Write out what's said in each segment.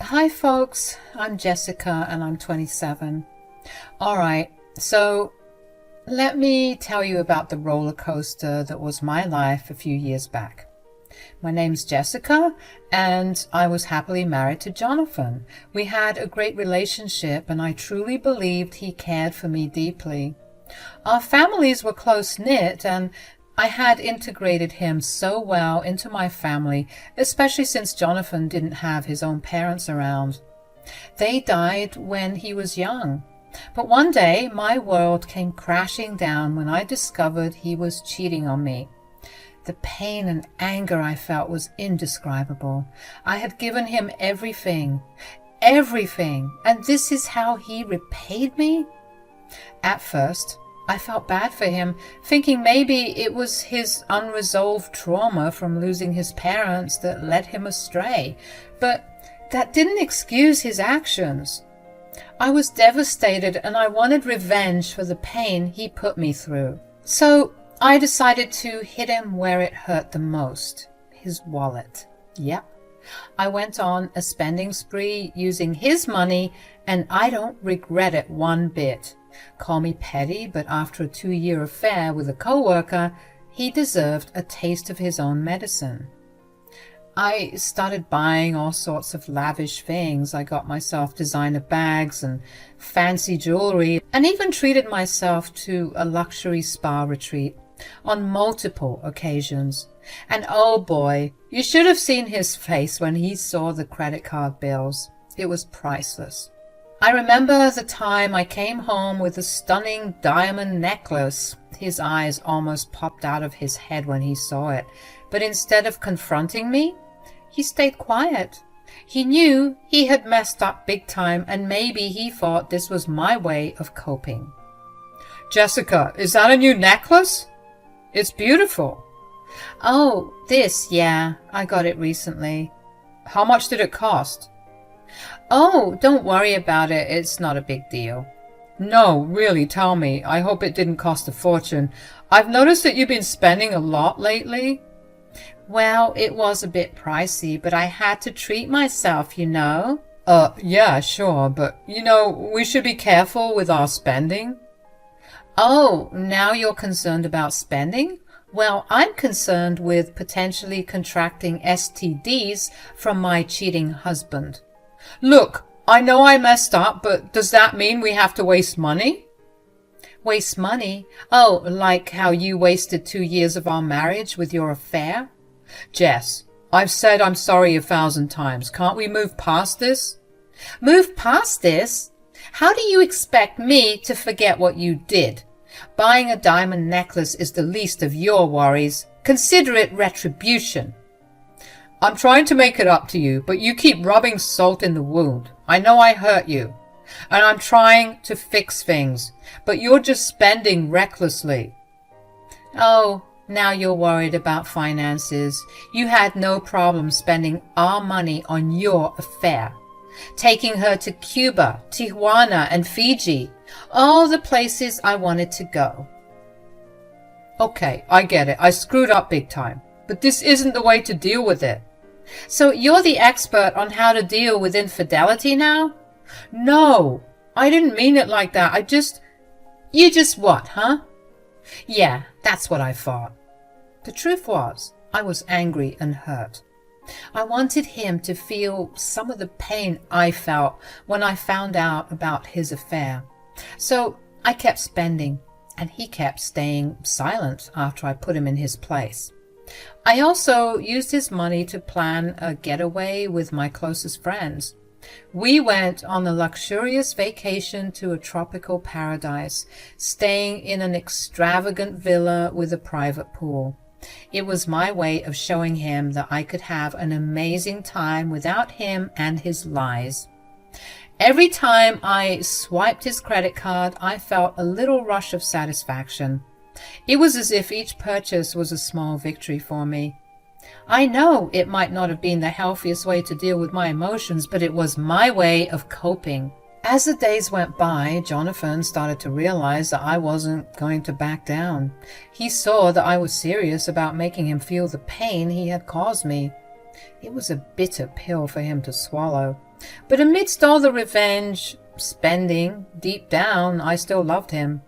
Hi folks, I'm Jessica and I'm 27. Alright, so let me tell you about the roller coaster that was my life a few years back. My name's Jessica and I was happily married to Jonathan. We had a great relationship and I truly believed he cared for me deeply. Our families were close-knit and I had integrated him so well into my family, especially since Jonathan didn't have his own parents around. They died when he was young. But one day, my world came crashing down when I discovered he was cheating on me. The pain and anger I felt was indescribable. I had given him everything, and this is how he repaid me? At first, I felt bad for him, thinking maybe it was his unresolved trauma from losing his parents that led him astray, but that didn't excuse his actions. I was devastated and I wanted revenge for the pain he put me through. So I decided to hit him where it hurt the most, his wallet. Yep. I went on a spending spree using his money and I don't regret it one bit. Call me petty, but after a 2-year affair with a co-worker, he deserved a taste of his own medicine. I started buying all sorts of lavish things. I got myself designer bags and fancy jewelry, and even treated myself to a luxury spa retreat on multiple occasions. And oh boy, you should have seen his face when he saw the credit card bills. It was priceless. I remember the time I came home with a stunning diamond necklace. His eyes almost popped out of his head when he saw it, but instead of confronting me, he stayed quiet. He knew he had messed up big time, and maybe he thought this was my way of coping. Jessica, is that a new necklace? It's beautiful. Oh, yeah, I got it recently. How much did it cost? Oh, don't worry about it. It's not a big deal. No, really, tell me. I hope it didn't cost a fortune. I've noticed that you've been spending a lot lately. Well, it was a bit pricey, but I had to treat myself, you know. Yeah, sure, but, we should be careful with our spending. Oh, now you're concerned about spending? Well, I'm concerned with potentially contracting STDs from my cheating husband. Look, I know I messed up, but does that mean we have to waste money? Waste money? Oh, like how you wasted 2 years of our marriage with your affair? Jess, I've said I'm sorry 1,000 times. Can't we move past this? Move past this? How do you expect me to forget what you did? Buying a diamond necklace is the least of your worries. Consider it retribution. I'm trying to make it up to you, but you keep rubbing salt in the wound. I know I hurt you, and I'm trying to fix things, but you're just spending recklessly. Oh, now you're worried about finances. You had no problem spending our money on your affair. Taking her to Cuba, Tijuana, and Fiji, all the places I wanted to go. Okay, I get it. I screwed up big time, but this isn't the way to deal with it. So you're the expert on how to deal with infidelity now? No, I didn't mean it like that. You just what, huh? Yeah, that's what I thought. The truth was, I was angry and hurt. I wanted him to feel some of the pain I felt when I found out about his affair. So I kept spending, and he kept staying silent after I put him in his place. I also used his money to plan a getaway with my closest friends. We went on a luxurious vacation to a tropical paradise, staying in an extravagant villa with a private pool. It was my way of showing him that I could have an amazing time without him and his lies. Every time I swiped his credit card, I felt a little rush of satisfaction. It was as if each purchase was a small victory for me. I know it might not have been the healthiest way to deal with my emotions, but it was my way of coping. As the days went by, Jonathan started to realize that I wasn't going to back down. He saw that I was serious about making him feel the pain he had caused me. It was a bitter pill for him to swallow. But amidst all the revenge spending, deep down, I still loved him.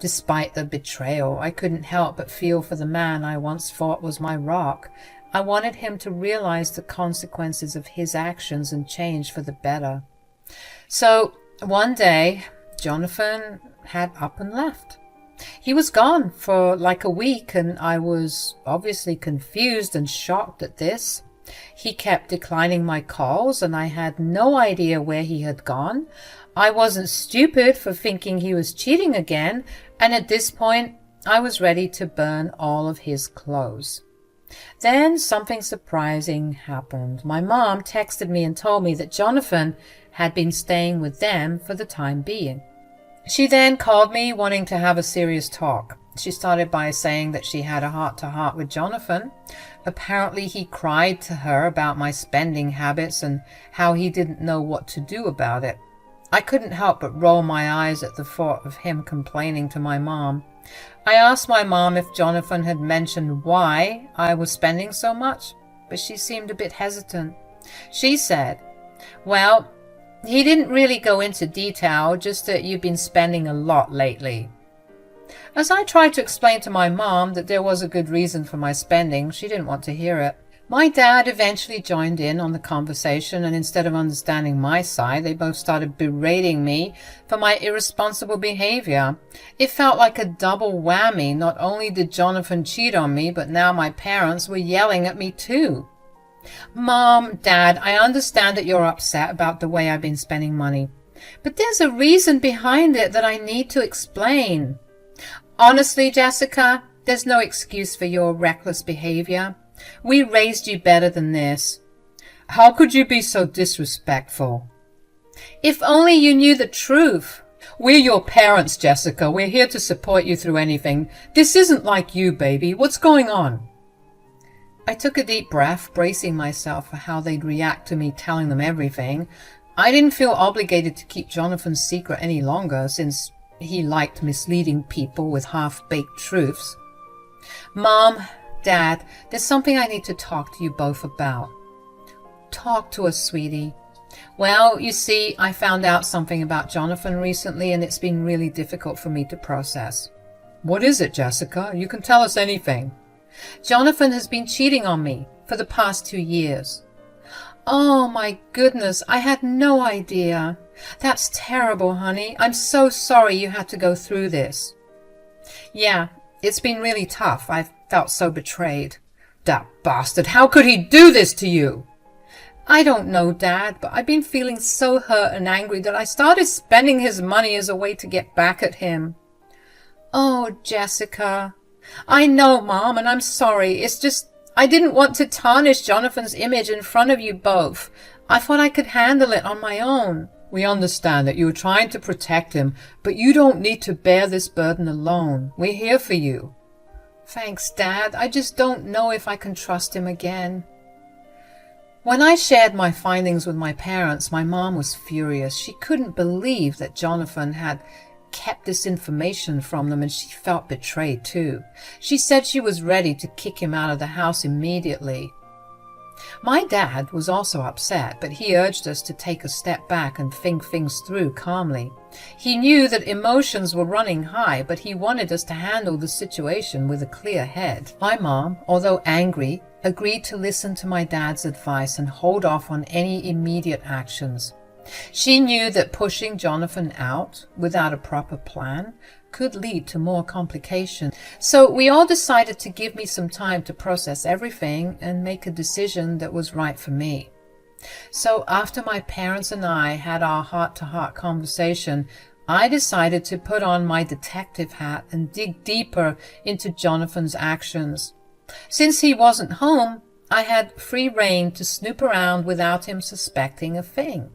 Despite the betrayal, I couldn't help but feel for the man I once thought was my rock. I wanted him to realize the consequences of his actions and change for the better. So one day, Jonathan had up and left. He was gone for like a week, and I was obviously confused and shocked at this. He kept declining my calls, and I had no idea where he had gone. I wasn't stupid for thinking he was cheating again, and at this point, I was ready to burn all of his clothes. Then something surprising happened. My mom texted me and told me that Jonathan had been staying with them for the time being. She then called me wanting to have a serious talk. She started by saying that she had a heart-to-heart with Jonathan. Apparently he cried to her about my spending habits and how he didn't know what to do about it. I couldn't help but roll my eyes at the thought of him complaining to my mom. I asked my mom if Jonathan had mentioned why I was spending so much, but she seemed a bit hesitant. She said, "Well, he didn't really go into detail, just that you've been spending a lot lately." As I tried to explain to my mom that there was a good reason for my spending, she didn't want to hear it. My dad eventually joined in on the conversation, and instead of understanding my side, they both started berating me for my irresponsible behavior. It felt like a double whammy. Not only did Jonathan cheat on me, but now my parents were yelling at me too. "Mom, Dad, I understand that you're upset about the way I've been spending money, but there's a reason behind it that I need to explain. Honestly, Jessica, there's no excuse for your reckless behavior. We raised you better than this." "How could you be so disrespectful?" "If only you knew the truth." "We're your parents, Jessica. We're here to support you through anything. This isn't like you, baby. What's going on?" I took a deep breath, bracing myself for how they'd react to me telling them everything. I didn't feel obligated to keep Jonathan's secret any longer, since he liked misleading people with half-baked truths. "Mom, Dad, there's something I need to talk to you both about." "Talk to us, sweetie." "Well, you see, I found out something about Jonathan recently, and it's been really difficult for me to process." "What is it, Jessica? You can tell us anything." "Jonathan has been cheating on me for the past 2 years." "Oh my goodness, I had no idea. That's terrible, honey. I'm so sorry you had to go through this." "Yeah, it's been really tough. I've felt so betrayed." "That bastard! How could he do this to you?" "I don't know, Dad, but I've been feeling so hurt and angry that I started spending his money as a way to get back at him." "Oh, Jessica." "I know, Mom, and I'm sorry. It's just I didn't want to tarnish Jonathan's image in front of you both. I thought I could handle it on my own." "We understand that you were trying to protect him, but you don't need to bear this burden alone. We're here for you." "Thanks, Dad. I just don't know if I can trust him again." When I shared my findings with my parents, my mom was furious. She couldn't believe that Jonathan had kept this information from them, and she felt betrayed too. She said she was ready to kick him out of the house immediately. My dad was also upset, but he urged us to take a step back and think things through calmly. He knew that emotions were running high, but he wanted us to handle the situation with a clear head. My mom, although angry, agreed to listen to my dad's advice and hold off on any immediate actions. She knew that pushing Jonathan out without a proper plan could lead to more complications. So we all decided to give me some time to process everything and make a decision that was right for me. So after my parents and I had our heart-to-heart conversation, I decided to put on my detective hat and dig deeper into Jonathan's actions. Since he wasn't home, I had free rein to snoop around without him suspecting a thing.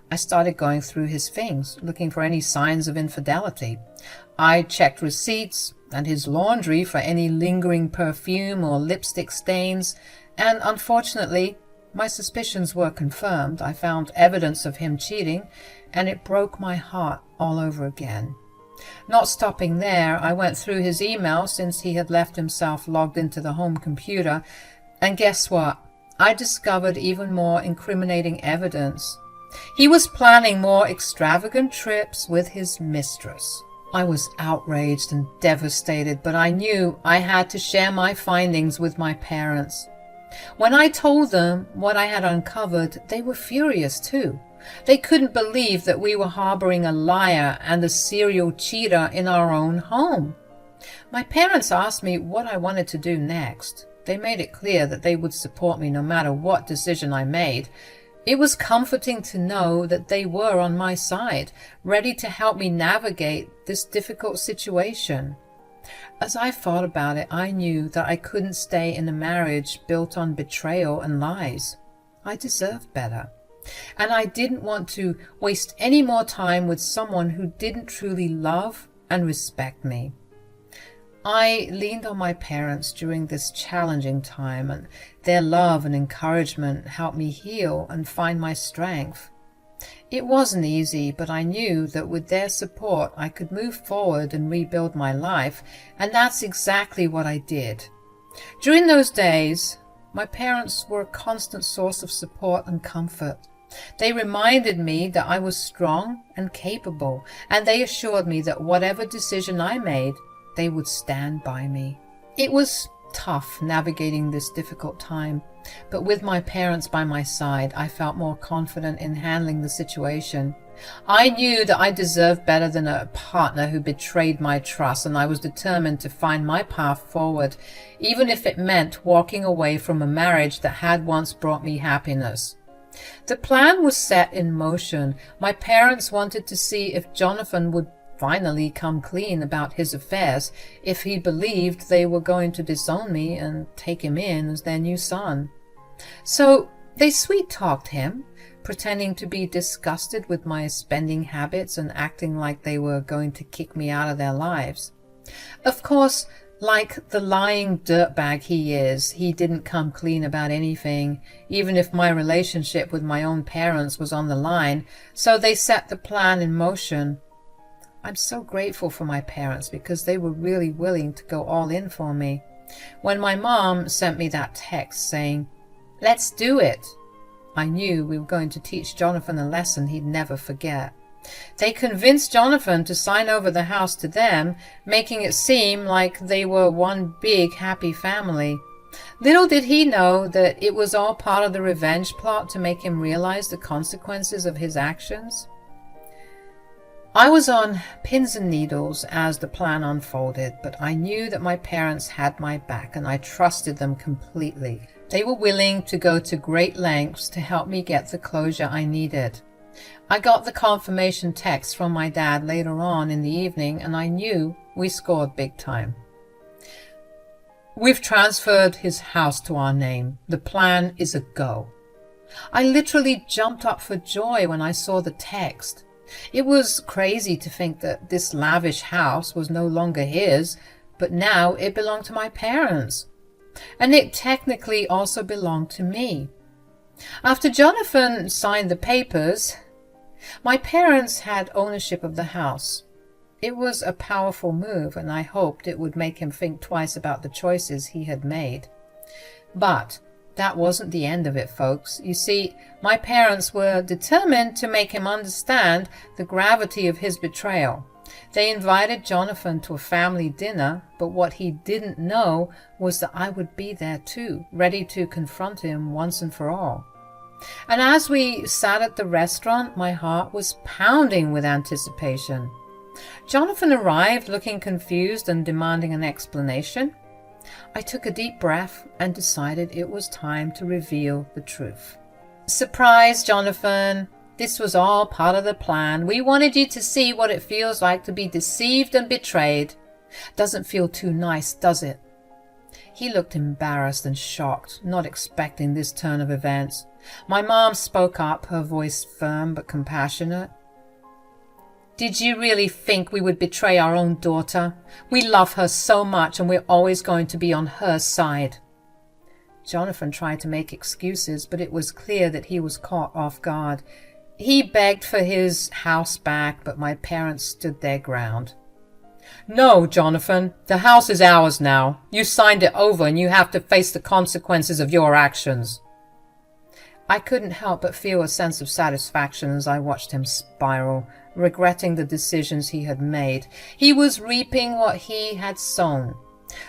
I started going through his things, looking for any signs of infidelity. I checked receipts and his laundry for any lingering perfume or lipstick stains, and unfortunately, my suspicions were confirmed. I found evidence of him cheating, and it broke my heart all over again. Not stopping there, I went through his email since he had left himself logged into the home computer, and guess what? I discovered even more incriminating evidence. He was planning more extravagant trips with his mistress. I was outraged and devastated, but I knew I had to share my findings with my parents. When I told them what I had uncovered, they were furious too. They couldn't believe that we were harboring a liar and a serial cheater in our own home. My parents asked me what I wanted to do next. They made it clear that they would support me no matter what decision I made. It was comforting to know that they were on my side, ready to help me navigate this difficult situation. As I thought about it, I knew that I couldn't stay in a marriage built on betrayal and lies. I deserved better. And I didn't want to waste any more time with someone who didn't truly love and respect me. I leaned on my parents during this challenging time, and their love and encouragement helped me heal and find my strength. It wasn't easy, but I knew that with their support I could move forward and rebuild my life, and that's exactly what I did. During those days, my parents were a constant source of support and comfort. They reminded me that I was strong and capable, and they assured me that whatever decision I made, they would stand by me. It was tough navigating this difficult time, but with my parents by my side, I felt more confident in handling the situation. I knew that I deserved better than a partner who betrayed my trust, and I was determined to find my path forward, even if it meant walking away from a marriage that had once brought me happiness. The plan was set in motion. My parents wanted to see if Jonathan would finally come clean about his affairs, if he believed they were going to disown me and take him in as their new son. So they sweet-talked him, pretending to be disgusted with my spending habits and acting like they were going to kick me out of their lives. Of course, like the lying dirtbag he is, he didn't come clean about anything, even if my relationship with my own parents was on the line, so they set the plan in motion. I'm so grateful for my parents because they were really willing to go all in for me. When my mom sent me that text saying, "Let's do it," I knew we were going to teach Jonathan a lesson he'd never forget. They convinced Jonathan to sign over the house to them, making it seem like they were one big happy family. Little did he know that it was all part of the revenge plot to make him realize the consequences of his actions. I was on pins and needles as the plan unfolded, but I knew that my parents had my back and I trusted them completely. They were willing to go to great lengths to help me get the closure I needed. I got the confirmation text from my dad later on in the evening, and I knew we scored big time. "We've transferred his house to our name. The plan is a go." I literally jumped up for joy when I saw the text. It was crazy to think that this lavish house was no longer his, but now it belonged to my parents. And it technically also belonged to me. After Jonathan signed the papers, my parents had ownership of the house. It was a powerful move, and I hoped it would make him think twice about the choices he had made. But that wasn't the end of it, folks. You see, my parents were determined to make him understand the gravity of his betrayal. They invited Jonathan to a family dinner, but what he didn't know was that I would be there too, ready to confront him once and for all. And as we sat at the restaurant, my heart was pounding with anticipation. Jonathan arrived looking confused and demanding an explanation. I took a deep breath and decided it was time to reveal the truth. "Surprise, Jonathan. This was all part of the plan. We wanted you to see what it feels like to be deceived and betrayed. Doesn't feel too nice, does it?" He looked embarrassed and shocked, not expecting this turn of events. My mom spoke up, her voice firm but compassionate. "Did you really think we would betray our own daughter? We love her so much, and we're always going to be on her side." Jonathan tried to make excuses, but it was clear that he was caught off guard. He begged for his house back, but my parents stood their ground. "No, Jonathan, the house is ours now. You signed it over, and you have to face the consequences of your actions." I couldn't help but feel a sense of satisfaction as I watched him spiral, regretting the decisions he had made. He was reaping what he had sown.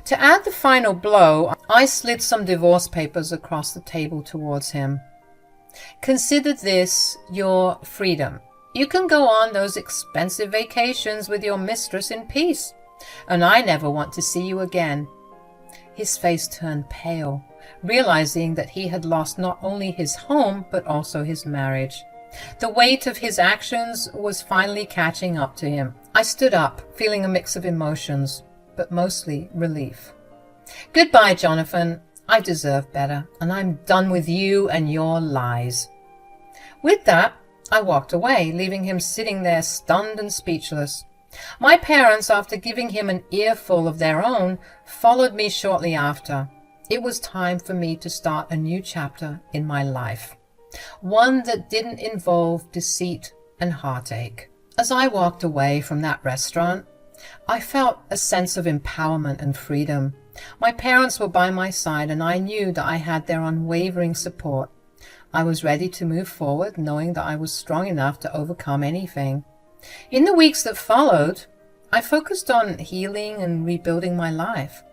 To add the final blow, I slid some divorce papers across the table towards him. Consider this your freedom. You can go on those expensive vacations with your mistress in peace, and I never want to see you again. His face turned pale, realizing that he had lost not only his home, but also his marriage. The weight of his actions was finally catching up to him. I stood up, feeling a mix of emotions, but mostly relief. Goodbye, Jonathan. I deserve better, and I'm done with you and your lies. With that, I walked away, leaving him sitting there stunned and speechless. My parents, after giving him an earful of their own, followed me shortly after. It was time for me to start a new chapter in my life, one that didn't involve deceit and heartache. As I walked away from that restaurant, I felt a sense of empowerment and freedom. My parents were by my side, and I knew that I had their unwavering support. I was ready to move forward, knowing that I was strong enough to overcome anything. In the weeks that followed, I focused on healing and rebuilding my life.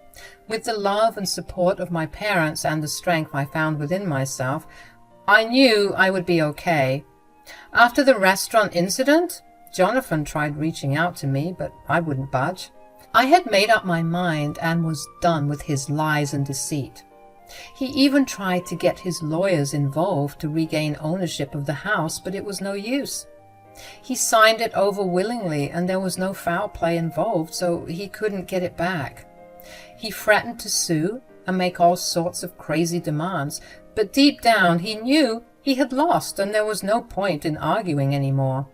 With the love and support of my parents and the strength I found within myself, I knew I would be okay. After the restaurant incident, Jonathan tried reaching out to me, but I wouldn't budge. I had made up my mind and was done with his lies and deceit. He even tried to get his lawyers involved to regain ownership of the house, but it was no use. He signed it over willingly, and there was no foul play involved, so he couldn't get it back. He threatened to sue and make all sorts of crazy demands, but deep down he knew he had lost and there was no point in arguing anymore.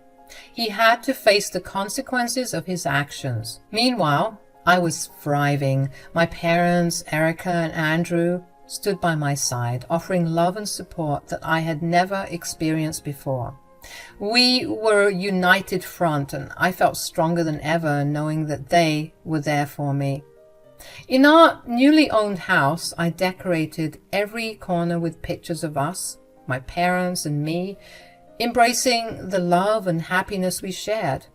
He had to face the consequences of his actions. Meanwhile, I was thriving. My parents, Erica and Andrew, stood by my side, offering love and support that I had never experienced before. We were a united front, and I felt stronger than ever knowing that they were there for me. In our newly owned house, I decorated every corner with pictures of us, my parents and me, embracing the love and happiness we shared.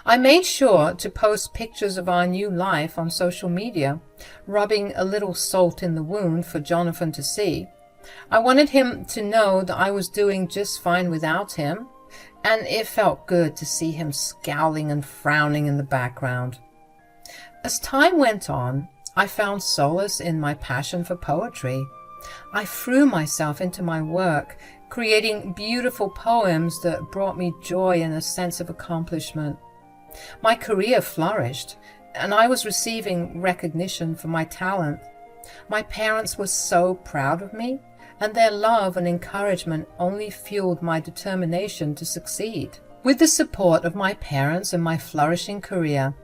I made sure to post pictures of our new life on social media, rubbing a little salt in the wound for Jonathan to see. I wanted him to know that I was doing just fine without him, and it felt good to see him scowling and frowning in the background. As time went on, I found solace in my passion for poetry. I threw myself into my work, creating beautiful poems that brought me joy and a sense of accomplishment. My career flourished, and I was receiving recognition for my talent. My parents were so proud of me, and their love and encouragement only fueled my determination to succeed. With the support of my parents and my flourishing career,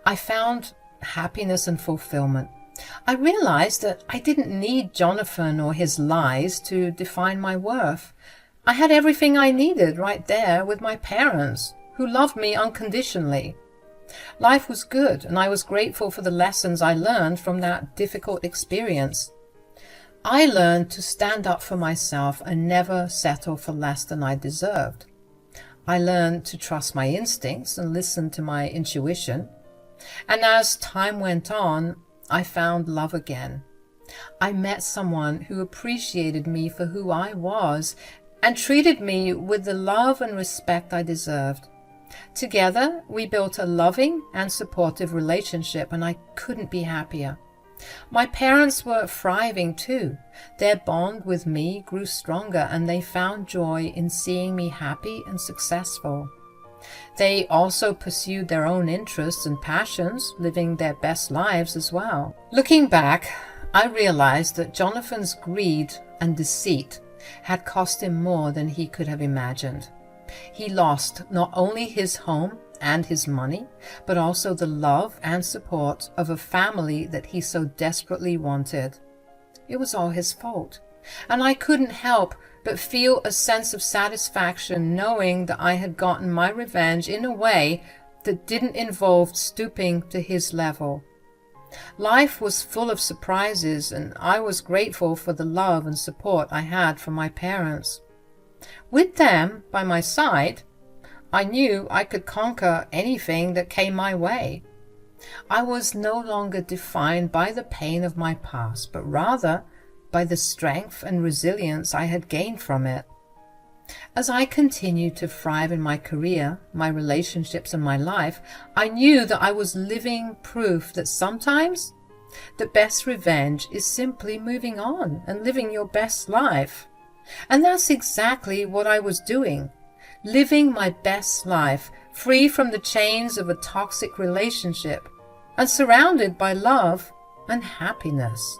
I found happiness and fulfillment. I realized that I didn't need Jonathan or his lies to define my worth. I had everything I needed right there with my parents, who loved me unconditionally. Life was good, and I was grateful for the lessons I learned from that difficult experience. I learned to stand up for myself and never settle for less than I deserved. I learned to trust my instincts and listen to my intuition. And as time went on, I found love again. I met someone who appreciated me for who I was and treated me with the love and respect I deserved. Together, we built a loving and supportive relationship, and I couldn't be happier. My parents were thriving too. Their bond with me grew stronger, and they found joy in seeing me happy and successful. They also pursued their own interests and passions, living their best lives as well. Looking back, I realized that Jonathan's greed and deceit had cost him more than he could have imagined. He lost not only his home and his money, but also the love and support of a family that he so desperately wanted. It was all his fault, and I couldn't help but feel a sense of satisfaction knowing that I had gotten my revenge in a way that didn't involve stooping to his level. Life was full of surprises, and I was grateful for the love and support I had from my parents. With them by my side, I knew I could conquer anything that came my way. I was no longer defined by the pain of my past, but rather by the strength and resilience I had gained from it. As I continued to thrive in my career, my relationships, and my life, I knew that I was living proof that sometimes the best revenge is simply moving on and living your best life. And that's exactly what I was doing, living my best life, free from the chains of a toxic relationship and surrounded by love and happiness.